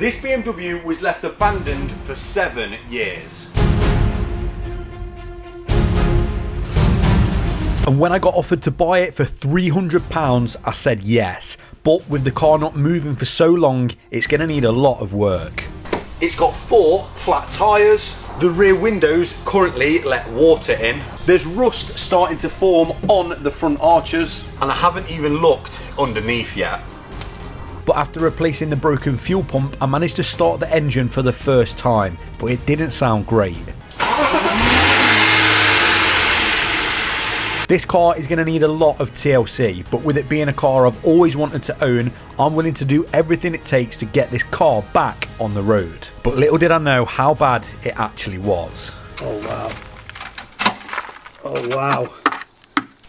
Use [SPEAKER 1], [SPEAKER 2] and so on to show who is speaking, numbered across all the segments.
[SPEAKER 1] This BMW was left abandoned for 7 years.
[SPEAKER 2] And when I got offered to buy it for £300, I said yes. But with the car not moving for so long, it's going to need a lot of work.
[SPEAKER 1] It's got 4 flat tyres. The rear windows currently let water in. There's rust starting to form on the front arches, and I haven't even looked underneath yet.
[SPEAKER 2] But after replacing the broken fuel pump, I managed to start the engine for the first time, but it didn't sound great. This car is going to need a lot of TLC, but with it being a car I've always wanted to own, I'm willing to do everything it takes to get this car back on the road. But little did I know how bad it actually was.
[SPEAKER 1] Oh wow. Oh wow.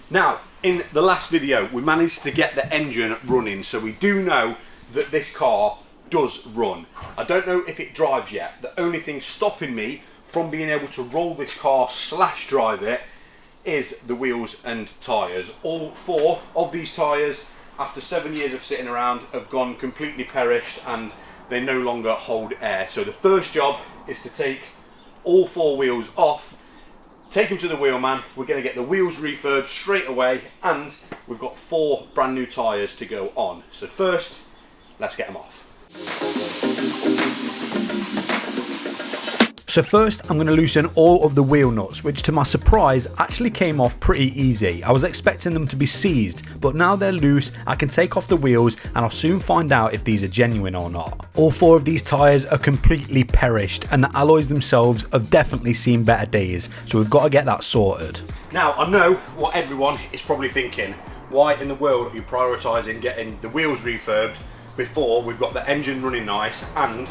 [SPEAKER 1] Now, in the last video, we managed to get the engine running, so we do know that this car does run. I don't know if it drives yet. The only thing stopping me from being able to roll this car / drive it is the wheels and tyres. All 4 of these tyres, after 7 years of sitting around, have gone completely perished and they no longer hold air. So the first job is to take all 4 wheels off, take them to the wheelman. We're going to get the wheels refurbed straight away, and we've got 4 brand new tyres to go on. So first, let's get them off.
[SPEAKER 2] So first I'm going to loosen all of the wheel nuts, which to my surprise actually came off pretty easy. I was expecting them to be seized, but now they're loose, I can take off the wheels and I'll soon find out if these are genuine or not. All 4 of these tyres are completely perished, and the alloys themselves have definitely seen better days, so we've got to get that sorted.
[SPEAKER 1] Now, I know what everyone is probably thinking. Why in the world are you prioritising getting the wheels refurbed before we've got the engine running nice and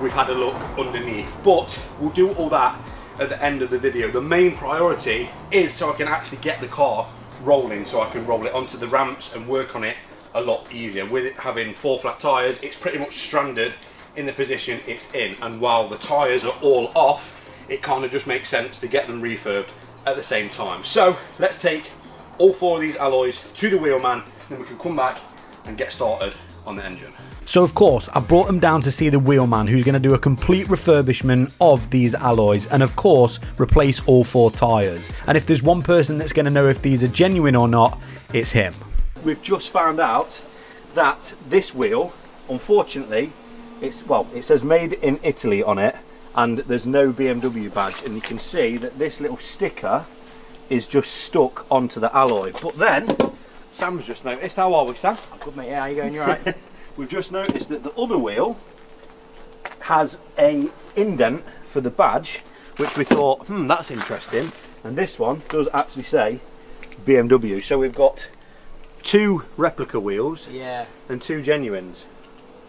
[SPEAKER 1] we've had a look underneath? But we'll do all that at the end of the video. The main priority is so I can actually get the car rolling, so I can roll it onto the ramps and work on it a lot easier. With it having 4 flat tyres, it's pretty much stranded in the position it's in, and while the tyres are all off, it kind of just makes sense to get them refurbed at the same time. So let's take all 4 of these alloys to the wheelman, then we can come back and get started on the engine.
[SPEAKER 2] So of course I brought them down to see the wheelman, who's going to do a complete refurbishment of these alloys and of course replace all 4 tyres. And if there's one person that's going to know if these are genuine or not, it's him.
[SPEAKER 1] We've just found out that this wheel, unfortunately, it says made in Italy on it, and there's no BMW badge, and you can see that this little sticker is just stuck onto the alloy. But then Sam's just noticed, how are we, Sam?
[SPEAKER 3] I'm good, mate. Yeah, how you going? You alright?
[SPEAKER 1] We've just noticed that the other wheel has a indent for the badge, which we thought, that's interesting. And this one does actually say BMW. So we've got 2 replica wheels,
[SPEAKER 3] Yeah.
[SPEAKER 1] and 2 genuines.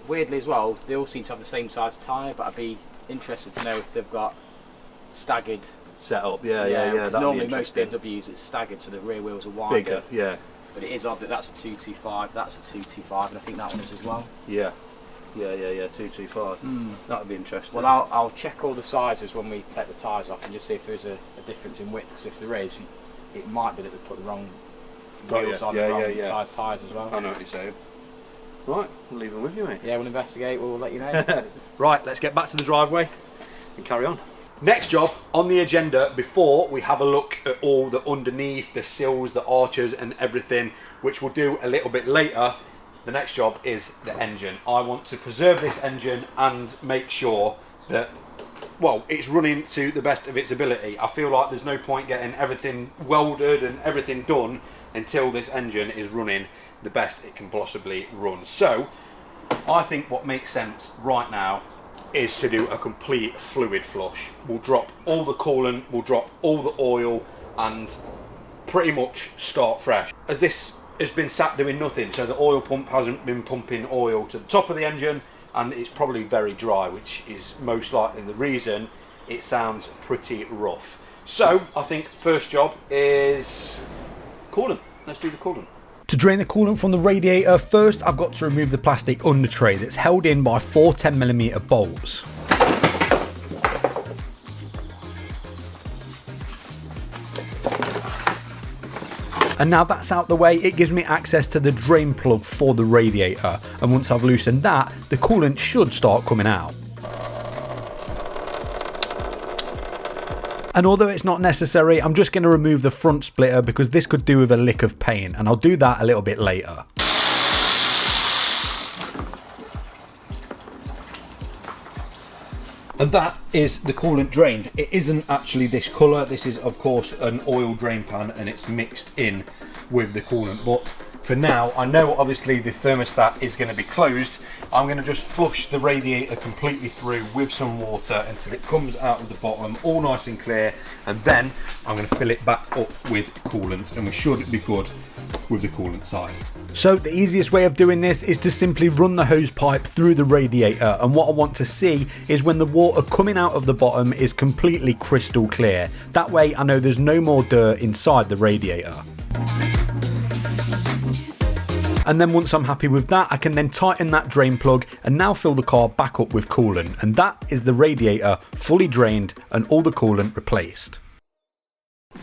[SPEAKER 3] Weirdly as well, they all seem to have the same size tyre, but I'd be interested to know if they've got staggered.
[SPEAKER 1] Set up, yeah.
[SPEAKER 3] Because
[SPEAKER 1] That'd
[SPEAKER 3] normally
[SPEAKER 1] be
[SPEAKER 3] most
[SPEAKER 1] interesting.
[SPEAKER 3] BMWs it's staggered, so the rear wheels are wider.
[SPEAKER 1] Bigger, yeah.
[SPEAKER 3] But it is odd that that's a 225, that's a 225, and I think that one is as well.
[SPEAKER 1] Yeah, 225. That would be interesting.
[SPEAKER 3] Well, I'll check all the sizes when we take the tyres off and just see if there is a difference in width, because if there is, it might be that we put the wrong wheels on the wrong size tyres as well.
[SPEAKER 1] I know what you're saying. Right, we'll leave them with you, mate.
[SPEAKER 3] Yeah, we'll investigate, we'll let you know.
[SPEAKER 1] Right, let's get back to the driveway and carry on. Next job on the agenda, before we have a look at all the underneath, the sills, the arches and everything, which we'll do a little bit later, the next job is the engine. I want to preserve this engine and make sure that, well, it's running to the best of its ability. I feel like there's no point getting everything welded and everything done until this engine is running the best it can possibly run. So I think what makes sense right now is to do a complete fluid flush. We'll drop all the coolant, we'll drop all the oil, and pretty much start fresh. As this has been sat doing nothing, so the oil pump hasn't been pumping oil to the top of the engine, and it's probably very dry, which is most likely the reason it sounds pretty rough. So I think first job is coolant. Let's do the coolant.
[SPEAKER 2] To drain the coolant from the radiator, first I've got to remove the plastic under tray that's held in by 4 10mm bolts. And now that's out the way, it gives me access to the drain plug for the radiator, and once I've loosened that, the coolant should start coming out. And although it's not necessary, I'm just going to remove the front splitter because this could do with a lick of paint, and I'll do that a little bit later. And that is the coolant drained. It isn't actually this colour, this is of course an oil drain pan and it's mixed in with the coolant, but for now I know obviously the thermostat is going to be closed. I'm going to just flush the radiator completely through with some water until it comes out of the bottom all nice and clear, and then I'm going to fill it back up with coolant and we should be good with the coolant side. So the easiest way of doing this is to simply run the hose pipe through the radiator, and what I want to see is when the water coming out of the bottom is completely crystal clear. That way I know there's no more dirt inside the radiator. And then once I'm happy with that, I can then tighten that drain plug and now fill the car back up with coolant, and that is the radiator fully drained and all the coolant replaced.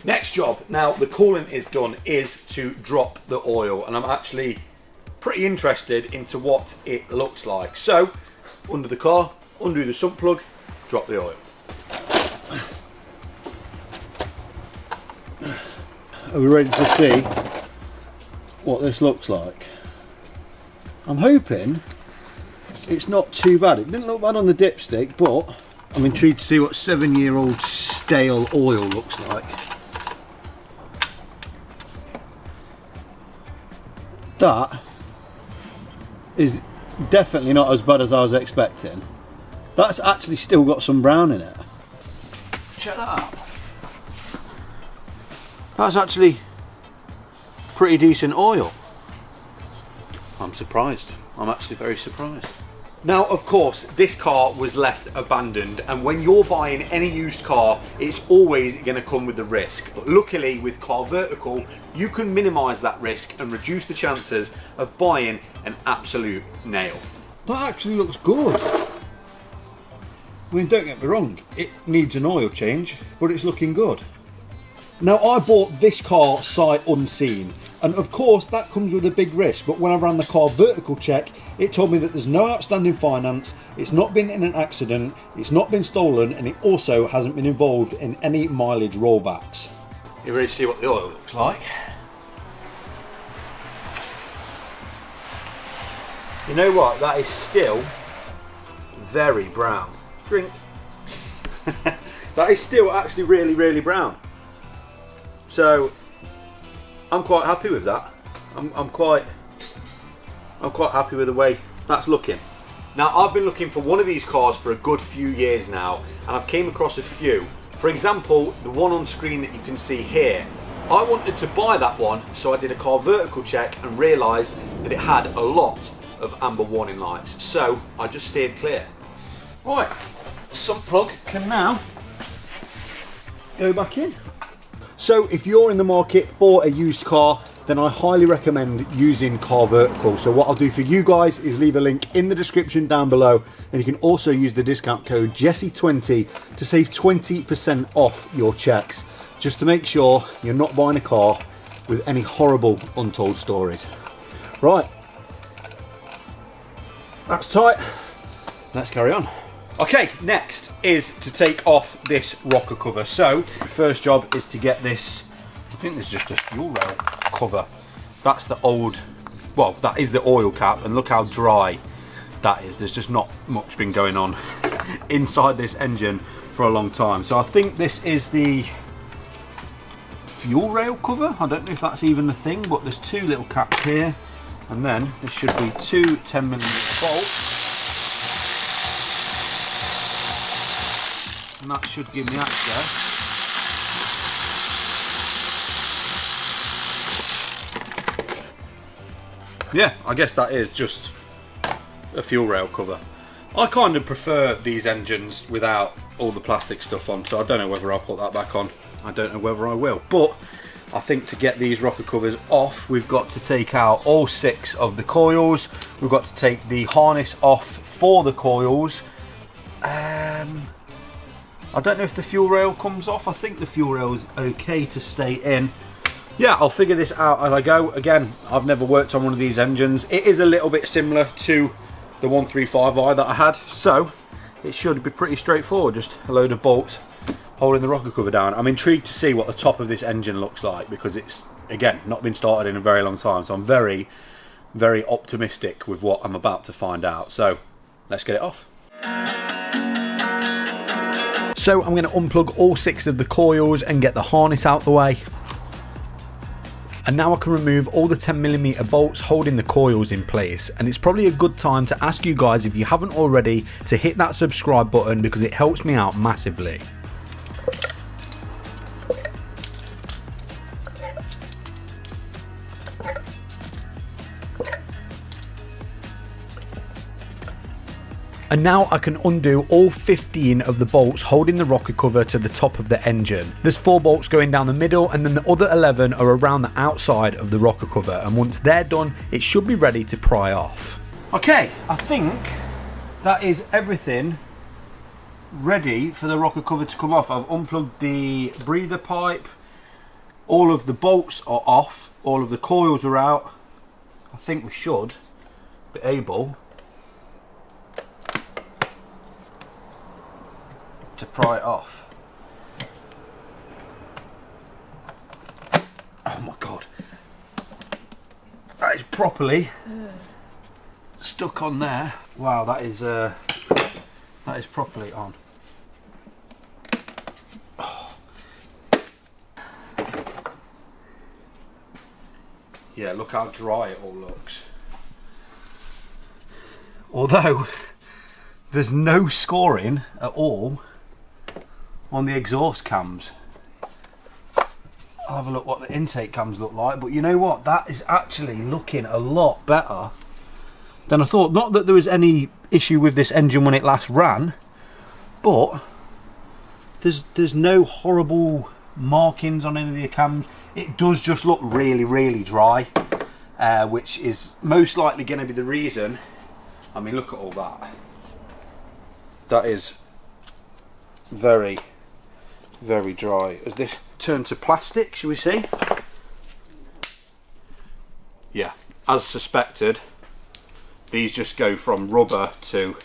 [SPEAKER 1] Next job, now the coolant is done, is to drop the oil, and I'm actually pretty interested into what it looks like. So, under the car, undo the sump plug, drop the oil.
[SPEAKER 4] Are we ready to see what this looks like? I'm hoping it's not too bad. It didn't look bad on the dipstick, but I'm intrigued to see what 7-year-old stale oil looks like. That is definitely not as bad as I was expecting. That's actually still got some brown in it. Check that out. That's actually pretty decent oil. I'm surprised. I'm actually very surprised.
[SPEAKER 1] Now, of course, this car was left abandoned, and when you're buying any used car, it's always going to come with a risk. But luckily, with Car Vertical, you can minimise that risk and reduce the chances of buying an absolute nail.
[SPEAKER 4] That actually looks good. I mean, don't get me wrong, it needs an oil change, but it's looking good. Now, I bought this car sight unseen, and of course that comes with a big risk, but when I ran the Car Vertical check, it told me that there's no outstanding finance, it's not been in an accident, it's not been stolen, and it also hasn't been involved in any mileage rollbacks.
[SPEAKER 1] You ready to see what the oil looks like? You know what, that is still very brown. Drink. That is still actually really, really brown. So I'm quite happy with that. I'm quite happy with the way that's looking. Now, I've been looking for one of these cars for a good few years now, and I've came across a few. For example, the one on screen that you can see here. I wanted to buy that one, so I did a Car Vertical check and realised that it had a lot of amber warning lights, so I just steered clear. Right, sump plug can now go back in. So if you're in the market for a used car, then I highly recommend using Car Vertical. So what I'll do for you guys is leave a link in the description down below, and you can also use the discount code Jesse20 to save 20% off your checks, just to make sure you're not buying a car with any horrible untold stories. Right, that's tight. Let's carry on. Okay, next is to take off this rocker cover. So, first job is to get this, I think there's just a fuel rail cover. That's the old, well, that is the oil cap, and look how dry that is. There's just not much been going on inside this engine for a long time. So I think this is the fuel rail cover. I don't know if that's even a thing, but there's two little caps here, and then there should be two 10mm bolts. And that should give me access Yeah, I guess that is just a fuel rail cover. I kind of prefer these engines without all the plastic stuff on, so I don't know whether I'll put that back on. I don't know whether I will, but I think to get these rocker covers off, we've got to take out all 6 of the coils. We've got to take the harness off for the coils. I don't know if the fuel rail comes off. I think the fuel rail is okay to stay in. yeah, I'll figure this out as I go. Again, I've never worked on one of these engines. It is a little bit similar to the 135i that I had, so it should be pretty straightforward. Just a load of bolts holding the rocker cover down. I'm intrigued to see what the top of this engine looks like, because it's, again, not been started in a very long time, so I'm very, very optimistic with what I'm about to find out. So let's get it off.
[SPEAKER 2] So I'm going to unplug all 6 of the coils and get the harness out the way. And now I can remove all the 10mm bolts holding the coils in place, and it's probably a good time to ask you guys, if you haven't already, to hit that subscribe button, because it helps me out massively. And now I can undo all 15 of the bolts holding the rocker cover to the top of the engine. There's 4 bolts going down the middle, and then the other 11 are around the outside of the rocker cover, and once they're done, it should be ready to pry off.
[SPEAKER 1] Okay, I think that is everything ready for the rocker cover to come off. I've unplugged the breather pipe, all of the bolts are off, all of the coils are out. I think we should be able to pry it off. Oh my god, that is properly stuck on there. Wow, that is properly on. Oh. Yeah, look how dry it all looks. Although there's no scoring at all on the exhaust cams. I'll have a look what the intake cams look like, but you know what, that is actually looking a lot better than I thought. Not that there was any issue with this engine when it last ran, but there's no horrible markings on any of the cams. It does just look really, really dry, which is most likely going to be the reason. I mean, look at all that. That is very, very dry. Has this turned to plastic, shall we see? Yeah, as suspected, these just go from rubber to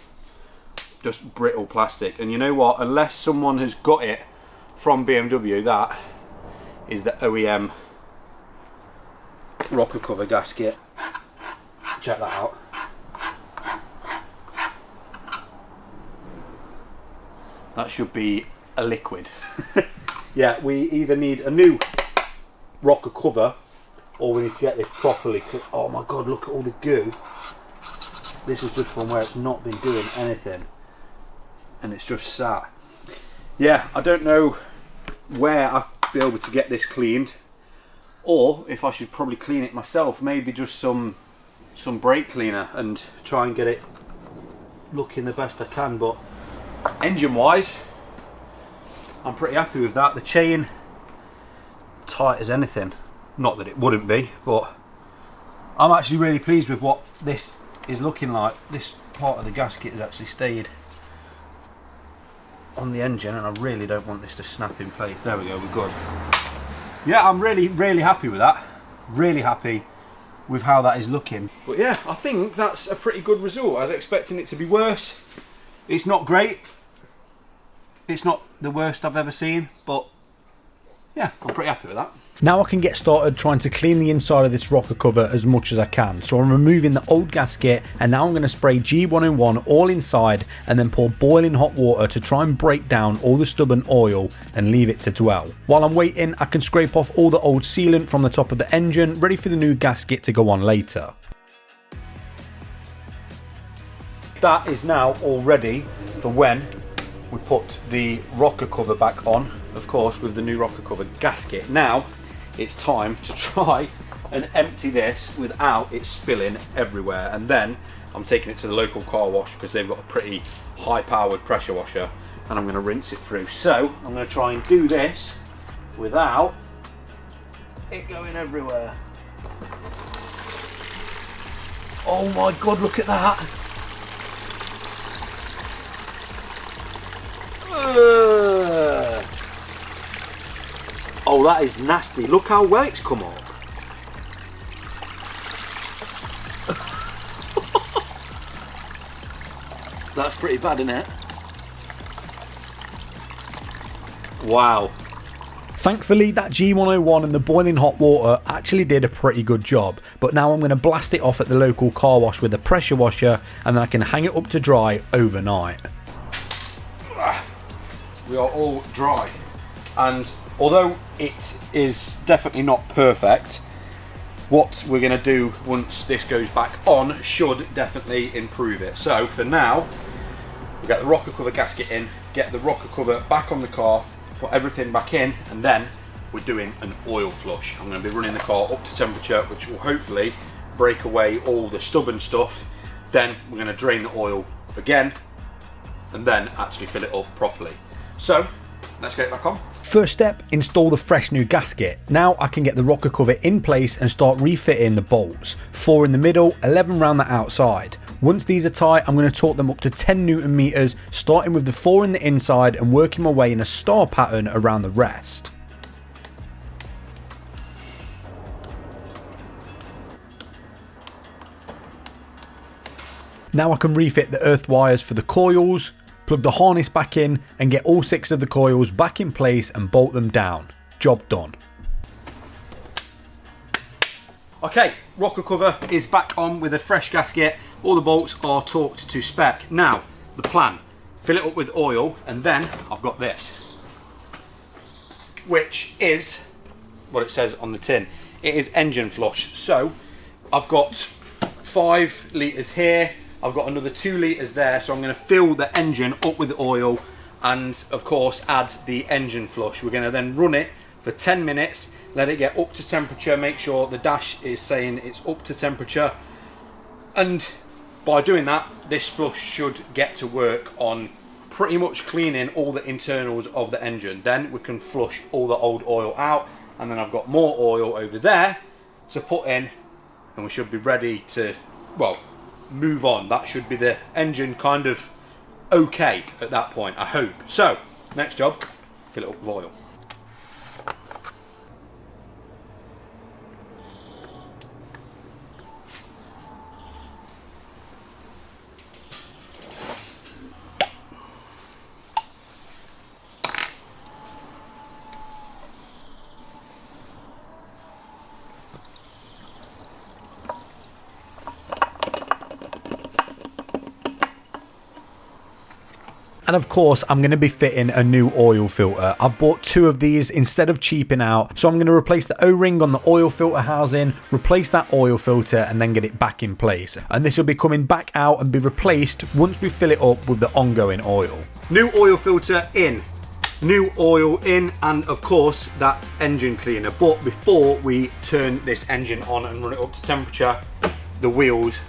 [SPEAKER 1] just brittle plastic. And you know what, unless someone has got it from BMW, that is the OEM rocker cover gasket. Check that out. That should be a liquid. Yeah, we either need a new rocker cover, or we need to get this properly. Oh my god, look at all the goo. This is just from where it's not been doing anything, and it's just sat. Yeah, I don't know where I'll be able to get this cleaned, or if I should probably clean it myself. Maybe just some brake cleaner and try and get it looking the best I can. But engine wise, I'm pretty happy with that. The chain, tight as anything. Not that it wouldn't be, but I'm actually really pleased with what this is looking like. This part of the gasket has actually stayed on the engine, and I really don't want this to snap in place. There we go, we're good. Yeah, I'm really, really happy with that. Really happy with how that is looking. But yeah, I think that's a pretty good result. I was expecting it to be worse. It's not great. It's not the worst I've ever seen, but yeah, I'm pretty happy with that.
[SPEAKER 2] Now I can get started trying to clean the inside of this rocker cover as much as I can. So I'm removing the old gasket, and now I'm going to spray G101 all inside and then pour boiling hot water to try and break down all the stubborn oil and leave it to dwell. While I'm waiting, I can scrape off all the old sealant from the top of the engine, ready for the new gasket to go on later.
[SPEAKER 1] That is now all ready for when we put the rocker cover back on, of course, with the new rocker cover gasket. Now it's time to try and empty this without it spilling everywhere, and then I'm taking it to the local car wash because they've got a pretty high powered pressure washer, and I'm going to rinse it through. So I'm going to try and do this without it going everywhere. Oh my god, look at that. Oh Oh, that is nasty. Look how well it's come up. That's pretty bad, isn't it? Wow.
[SPEAKER 2] Thankfully, that G101 and the boiling hot water actually did a pretty good job, but now I'm going to blast it off at the local car wash with a pressure washer, and then I can hang it up to dry overnight.
[SPEAKER 1] We are all dry, and although it is definitely not perfect, what we're going to do once this goes back on should definitely improve it. So for now, we'll get the rocker cover gasket in, get the rocker cover back on the car, put everything back in, and then we're doing an oil flush. I'm going to be running the car up to temperature, which will hopefully break away all the stubborn stuff. Then we're going to drain the oil again and then actually fill it up properly. So let's get it back on.
[SPEAKER 2] First step, install the fresh new gasket. Now I can get the rocker cover in place and start refitting the bolts. 4 in the middle, 11 round the outside. Once these are tight, I'm going to torque them up to 10 Newton meters, starting with the 4 in the inside and working my way in a star pattern around the rest. Now I can refit the earth wires for the coils, plug the harness back in and get all 6 of the coils back in place and bolt them down. Job done.
[SPEAKER 1] Okay, rocker cover is back on with a fresh gasket. All the bolts are torqued to spec. Now, the plan, fill it up with oil, and then I've got this, which is what it says on the tin. It is engine flush. So I've got 5 litres here, I've got another 2 litres there, so I'm going to fill the engine up with oil and of course add the engine flush. We're going to then run it for 10 minutes, let it get up to temperature, make sure the dash is saying it's up to temperature, and by doing that, this flush should get to work on pretty much cleaning all the internals of the engine. Then we can flush all the old oil out, and then I've got more oil over there to put in, and we should be ready to, well, move on. That should be the engine kind of okay at that point, I hope. So, next job, fill it up with oil.
[SPEAKER 2] And of course, I'm going to be fitting a new oil filter. I've bought 2 of these instead of cheaping out. So I'm going to replace the O-ring on the oil filter housing, replace that oil filter, and then get it back in place. And this will be coming back out and be replaced once we fill it up with the ongoing oil.
[SPEAKER 1] New oil filter in, new oil in, and of course that engine cleaner. But before we turn this engine on and run it up to temperature, the wheels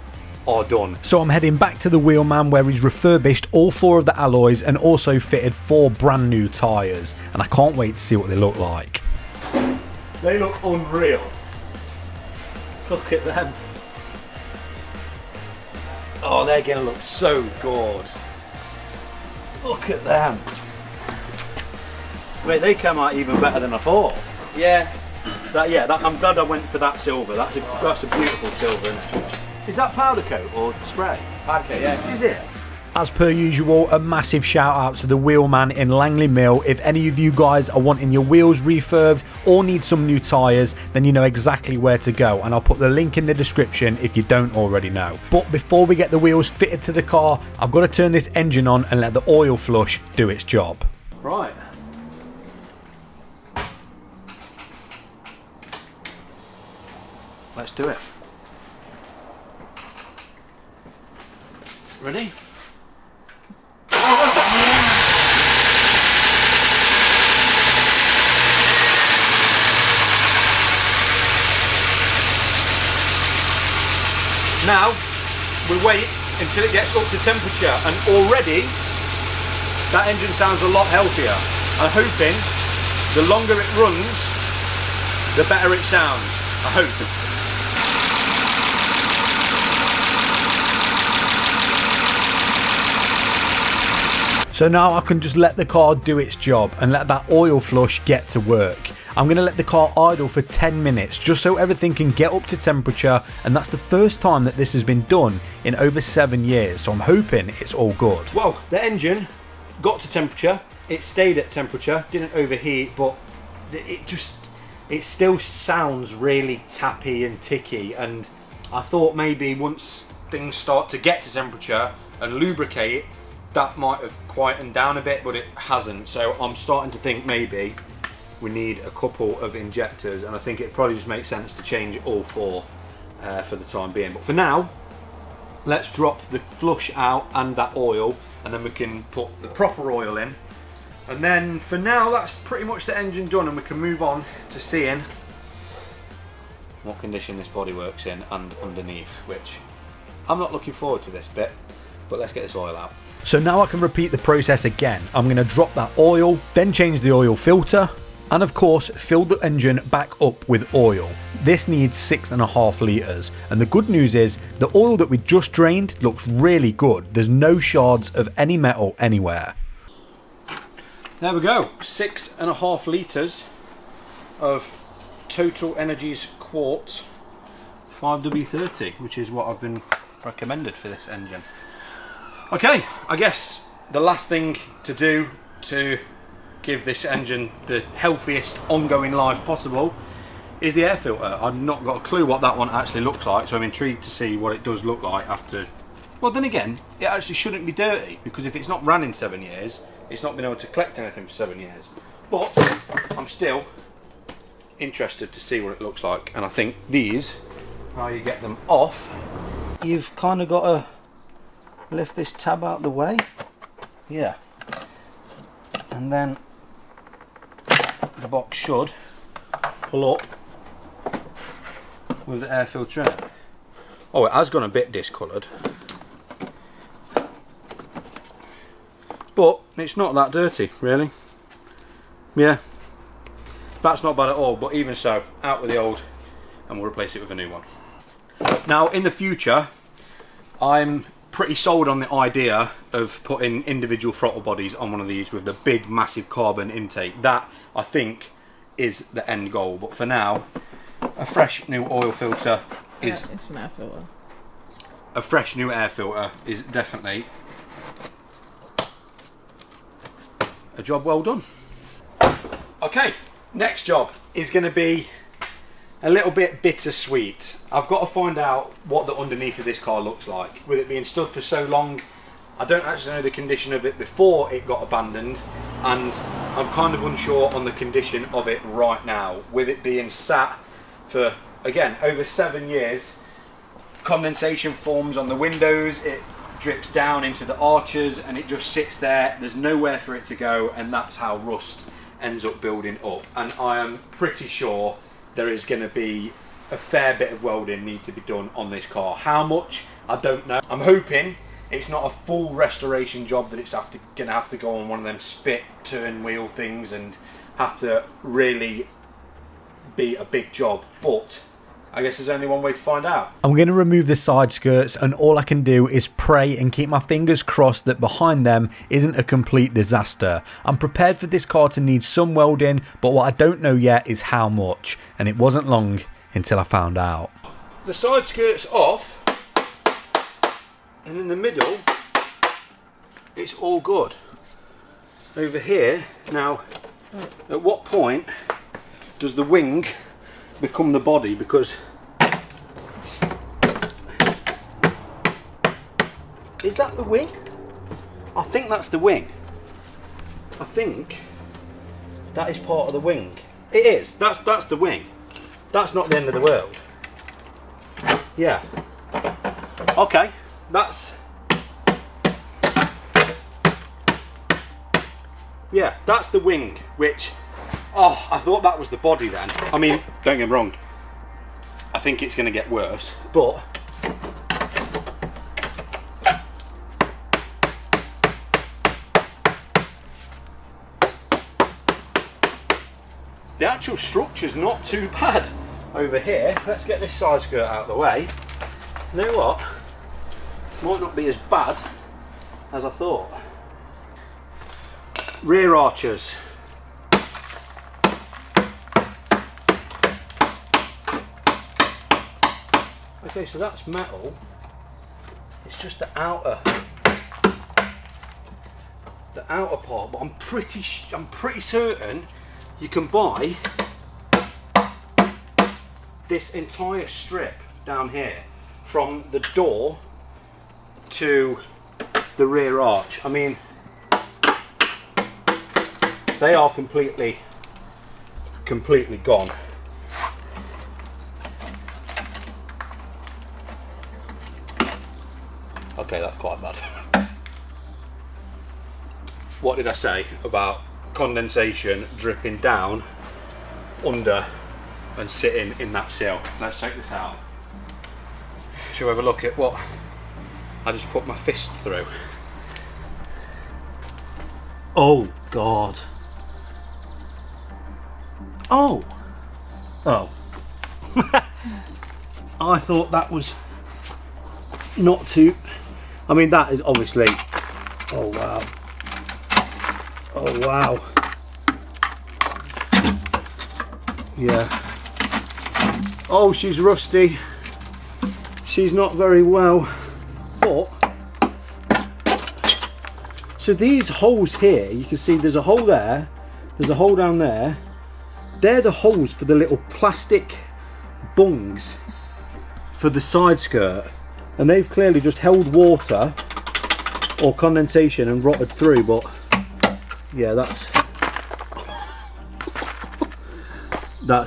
[SPEAKER 1] are done.
[SPEAKER 2] So I'm heading back to the wheelman where he's refurbished all 4 of the alloys and also fitted 4 brand new tyres, and I can't wait to see what they look like.
[SPEAKER 1] They look unreal. Look at them. Oh, they're gonna look so good. Look at them. Mate, they come out even better than I thought.
[SPEAKER 3] Yeah.
[SPEAKER 1] I'm glad I went for that silver. That's a beautiful silver, isn't it? Is that powder coat or spray?
[SPEAKER 3] Powder coat, yeah.
[SPEAKER 1] Is it?
[SPEAKER 2] As per usual, a massive shout out to the wheelman in Langley Mill. If any of you guys are wanting your wheels refurbed or need some new tyres, then you know exactly where to go, and I'll put the link in the description if you don't already know. But before we get the wheels fitted to the car, I've got to turn this engine on and let the oil flush do its job.
[SPEAKER 1] Right. Let's do it. Ready? Now we wait until it gets up to temperature, and already that engine sounds a lot healthier. I'm hoping the longer it runs, the better it sounds. I hope.
[SPEAKER 2] So now I can just let the car do its job and let that oil flush get to work. I'm going to let the car idle for 10 minutes just so everything can get up to temperature, and that's the first time that this has been done in over 7 years, so I'm hoping it's all good.
[SPEAKER 1] Well, the engine got to temperature, it stayed at temperature, didn't overheat, but it still sounds really tappy and ticky, and I thought maybe once things start to get to temperature and lubricate, that might have quietened down a bit, but it hasn't. So I'm starting to think maybe we need a couple of injectors, and I think it probably just makes sense to change all 4 for the time being. But for now, let's drop the flush out and that oil, and then we can put the proper oil in. And then for now, that's pretty much the engine done, and we can move on to seeing what condition this bodywork's in and underneath, which I'm not looking forward to this bit, but let's get this oil out.
[SPEAKER 2] So now I can repeat the process again. I'm going to drop that oil, then change the oil filter, and of course fill the engine back up with oil. This needs 6.5 litres, and the good news is the oil that we just drained looks really good. There's no shards of any metal anywhere.
[SPEAKER 1] There we go, 6.5 litres of Total Energies Quartz 5W30, which is what I've been recommended for this engine. Okay, I guess the last thing to do to give this engine the healthiest ongoing life possible is the air filter. I've not got a clue what that one actually looks like, so I'm intrigued to see what it does look like after. Well, then again, it actually shouldn't be dirty, because if it's not ran in 7 years, it's not been able to collect anything for 7 years. But I'm still interested to see what it looks like, and I think these, how you get them off, you've kind of got to lift this tab out of the way, yeah, and then the box should pull up with the air filter in it. Oh, it has gone a bit discoloured, but it's not that dirty, really. Yeah, that's not bad at all, but even so, out with the old, and we'll replace it with a new one. Now, in the future, I'm pretty sold on the idea of putting individual throttle bodies on one of these with the big massive carbon intake. That, I think, is the end goal, but for now a fresh new oil filter is...
[SPEAKER 5] Yeah, it's an air filter.
[SPEAKER 1] A fresh new air filter is definitely a job well done. Okay, next job is going to be a little bit bittersweet. I've got to find out what the underneath of this car looks like. With it being stood for so long, I don't actually know the condition of it before it got abandoned, and I'm kind of unsure on the condition of it right now. With it being sat for, again, over 7 years, condensation forms on the windows, it drips down into the arches, and it just sits there. There's nowhere for it to go, and that's how rust ends up building up. And I am pretty sure there is going to be a fair bit of welding need to be done on this car. How much, I don't know. I'm hoping it's not a full restoration job, that it's going to have to go on one of them spit turn wheel things and have to really be a big job, but I guess there's only one way to find out.
[SPEAKER 2] I'm going to remove the side skirts, and all I can do is pray and keep my fingers crossed that behind them isn't a complete disaster. I'm prepared for this car to need some welding, but what I don't know yet is how much, and it wasn't long until I found out.
[SPEAKER 1] The side skirt's off, and in the middle it's all good. Over here, now, at what point does the wing become the body? Because is that the wing? I think that's the wing. I think that is part of the wing. It is. That's the wing. That's not the end of the world. Yeah. Okay. That's... yeah, that's the wing, which... oh, I thought that was the body then. I mean, don't get me wrong, I think it's going to get worse, but the actual structure's not too bad over here. Let's get this side skirt out of the way. You know what? Might not be as bad as I thought. Rear arches. Okay, so that's metal. It's just the outer part, but I'm pretty certain you can buy this entire strip down here from the door to the rear arch. I mean, they are completely gone. Okay, that's quite bad. What did I say about condensation dripping down under and sitting in that sill? Let's check this out. Shall we have a look at what I just put my fist through? Oh God. Oh. I thought that was not too... I mean, that is obviously... Oh wow. Oh wow. Yeah. Oh, she's rusty. She's not very well. But... So these holes here, you can see there's a hole there. There's a hole down there. They're the holes for the little plastic bungs for the side skirt. And they've clearly just held water or condensation and rotted through, but yeah, that's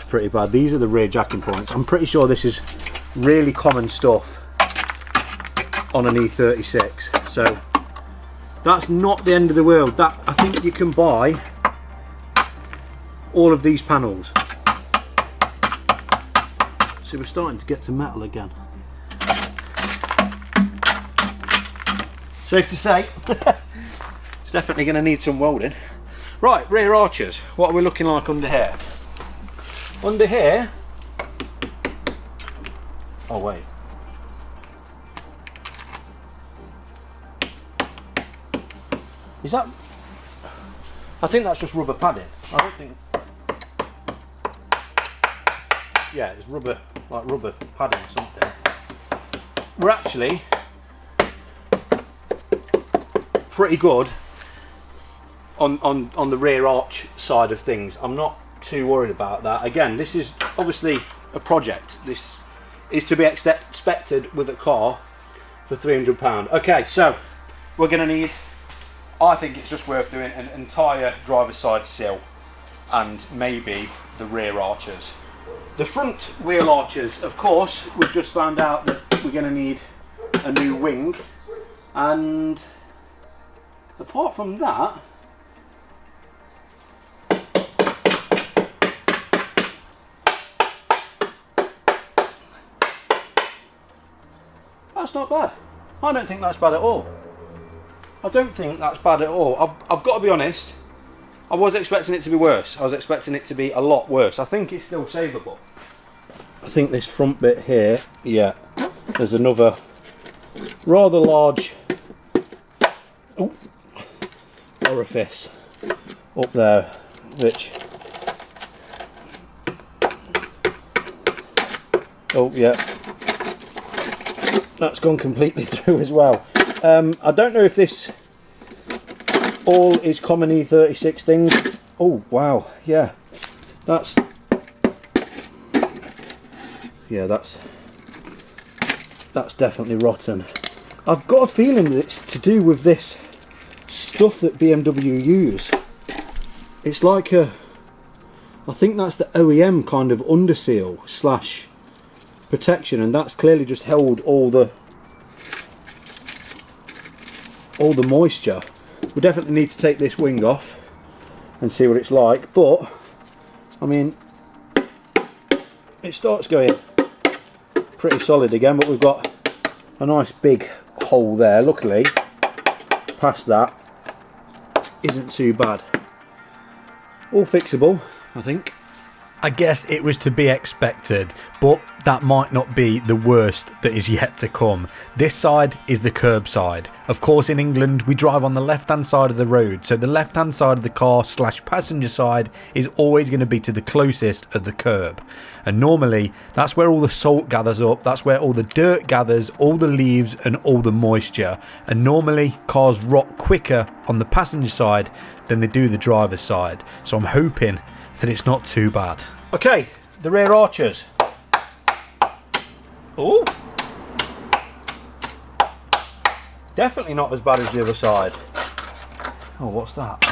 [SPEAKER 1] pretty bad. These are the rear jacking points. I'm pretty sure this is really common stuff on an E36. So that's not the end of the world. That, I think you can buy all of these panels. So we're starting to get to metal again. Safe to say, it's definitely going to need some welding. Right, rear arches. What are we looking like under here? Under here... Oh wait. Is that... I think that's just rubber padding. I don't think... Yeah, it's rubber, like rubber padding or something. We're actually pretty good on the rear arch side of things. I'm not too worried about that. Again, this is obviously a project. This is to be expected with a car for £300. Okay, so we're going to need, I think it's just worth doing an entire driver's side sill and maybe the rear arches. The front wheel arches, of course, we've just found out that we're going to need a new wing, and apart from that, that's not bad. I don't think that's bad at all. I don't think that's bad at all. I've got to be honest, I was expecting it to be worse. I was expecting it to be a lot worse. I think it's still savable. I think this front bit here, yeah, there's another rather large orifice up there, which, oh yeah, that's gone completely through as well. I don't know if this all is common E36 things. Oh wow, yeah, that's definitely rotten. I've got a feeling that it's to do with this stuff that BMW use. It's like a, I think that's the OEM kind of underseal slash protection, and that's clearly just held all the moisture. We definitely need to take this wing off and see what it's like, but I mean, it starts going pretty solid again, but we've got a nice big hole there. Luckily, past that isn't too bad. All fixable, I think.
[SPEAKER 2] I guess it was to be expected, but that might not be the worst that is yet to come. This side is the curb side, Of course, in England, we drive on the left-hand side of the road, so the left-hand side of the car / passenger side is always going to be to the closest of the curb. And normally, that's where all the salt gathers up, that's where all the dirt gathers, all the leaves and all the moisture. And normally, cars rot quicker on the passenger side than they do the driver's side. So I'm hoping that it's not too bad.
[SPEAKER 4] Okay, the rear arches. Oh, definitely not as bad as the other side. Oh, what's that?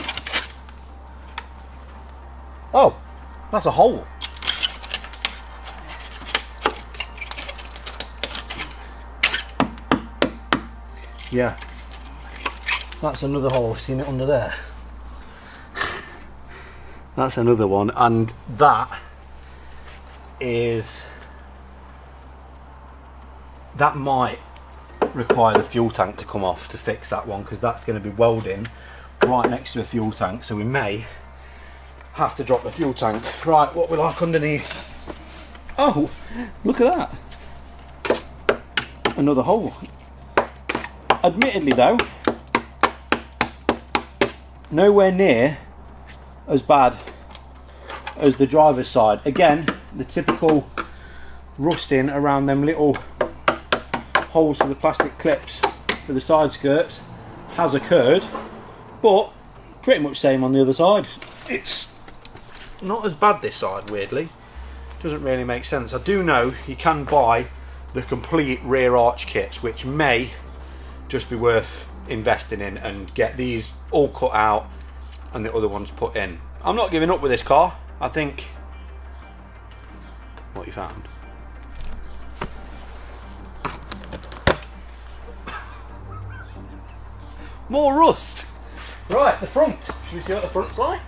[SPEAKER 4] Oh, that's a hole. Yeah, that's another hole. Seen it under there? That's another one, and that might require the fuel tank to come off to fix that one, because that's going to be welding right next to a fuel tank, so we may have to drop the fuel tank. Right, what we like underneath. Oh, look at that, another hole. Admittedly though, nowhere near as bad as the driver's side. Again, the typical rusting around them little holes for the plastic clips for the side skirts has occurred, but pretty much same on the other side. It's not as bad this side, weirdly. Doesn't really make sense. I do know you can buy the complete rear arch kits, which may just be worth investing in, and get these all cut out and the other ones put in. I'm not giving up with this car. I think... What you found? More rust! Right, the front. Should we see what the front's like?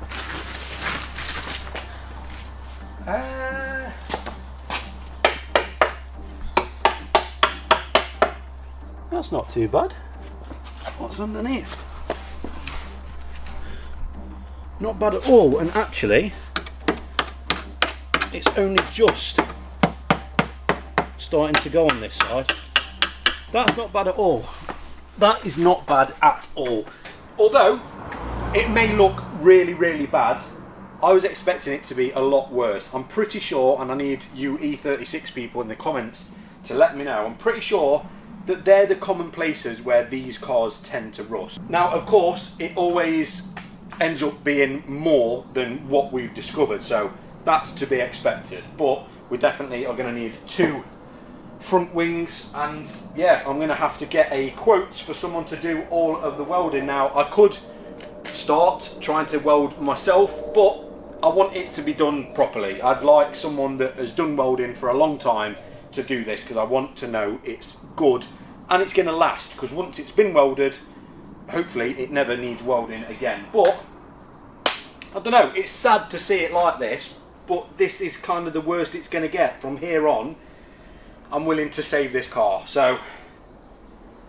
[SPEAKER 4] That's not too bad. What's underneath? Not bad at all, and actually it's only just starting to go on this side. That's not bad at all. That is not bad at all. Although it may look really, really bad, I was expecting it to be a lot worse. I'm pretty sure, and I need you E36 people in the comments to let me know, I'm pretty sure that they're the common places where these cars tend to rust. Now, of course, it always ends up being more than what we've discovered, so that's to be expected. But we definitely are going to need 2 front wings, and yeah, I'm going to have to get a quote for someone to do all of the welding. Now, I could start trying to weld myself, but I want it to be done properly. I'd like someone that has done welding for a long time to do this, because I want to know it's good and it's going to last, because once it's been welded, hopefully it never needs welding again. But I don't know, it's sad to see it like this, but this is kind of the worst it's going to get. From here on, I'm willing to save this car. So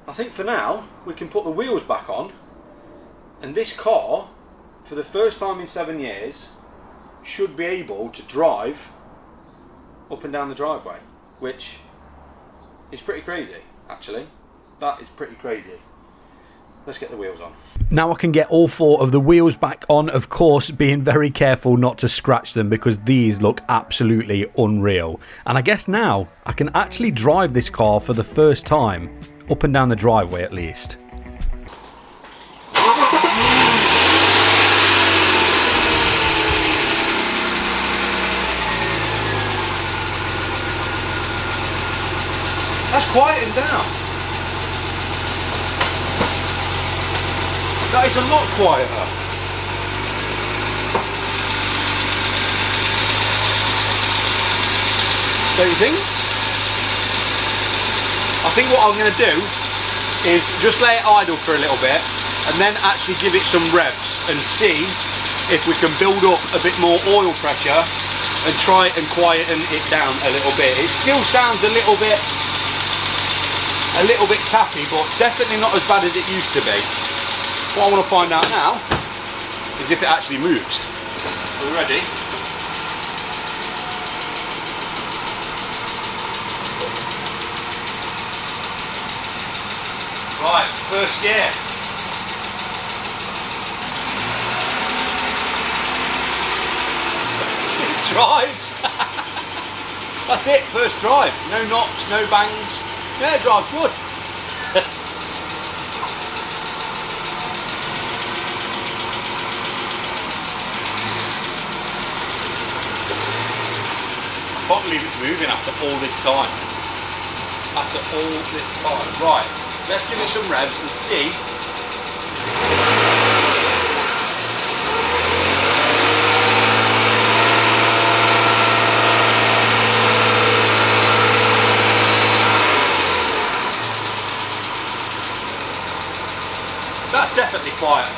[SPEAKER 4] I think for now we can put the wheels back on, and this car, for the first time in 7 years, should be able to drive up and down the driveway, which is pretty crazy, actually. That is pretty crazy. Let's get the wheels on.
[SPEAKER 2] Now I can get all 4 of the wheels back on, of course being very careful not to scratch them, because these look absolutely unreal. And I guess now I can actually drive this car for the first time, up and down the driveway at least.
[SPEAKER 4] That's quieting down. That is a lot quieter. Don't you think? I think what I'm going to do is just let it idle for a little bit, and then actually give it some revs and see if we can build up a bit more oil pressure and try and quieten it down a little bit. It still sounds a little bit tappy, but definitely not as bad as it used to be. What I want to find out now is if it actually moves. Are we ready?
[SPEAKER 1] Right, first gear. It drives. That's it, first drive. No knocks, no bangs. Yeah, it drives good. I can't believe it's moving after all this time. After all this time. Right, let's give it some revs and see. That's definitely quiet.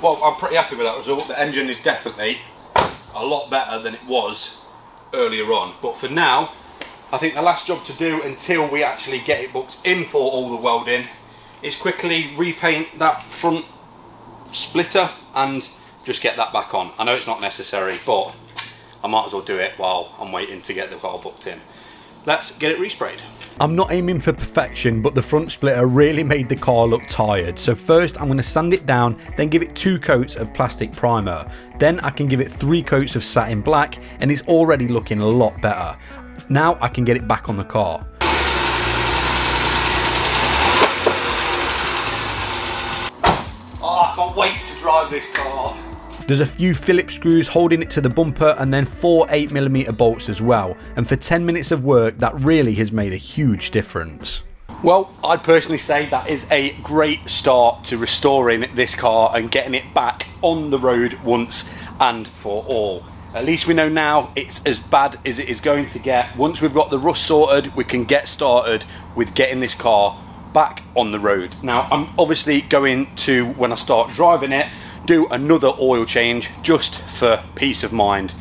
[SPEAKER 1] Well, I'm pretty happy with that result. The engine is definitely a lot better than it was earlier on. But for now, I think the last job to do until we actually get it booked in for all the welding is quickly repaint that front splitter and just get that back on. I know it's not necessary, but I might as well do it while I'm waiting to get the car booked in. Let's get it resprayed.
[SPEAKER 2] I'm not aiming for perfection, but the front splitter really made the car look tired. So first I'm going to sand it down, then give it 2 coats of plastic primer. Then I can give it 3 coats of satin black, and it's already looking a lot better. Now I can get it back on the car.
[SPEAKER 1] Oh, I can't wait to drive this car.
[SPEAKER 2] There's a few Phillips screws holding it to the bumper, and then 4 8mm bolts as well. And for 10 minutes of work, that really has made a huge difference.
[SPEAKER 1] Well, I'd personally say that is a great start to restoring this car and getting it back on the road once and for all. At least we know now it's as bad as it is going to get. Once we've got the rust sorted, we can get started with getting this car back on the road. Now, I'm obviously going to, when I start driving it, do another oil change just for peace of mind.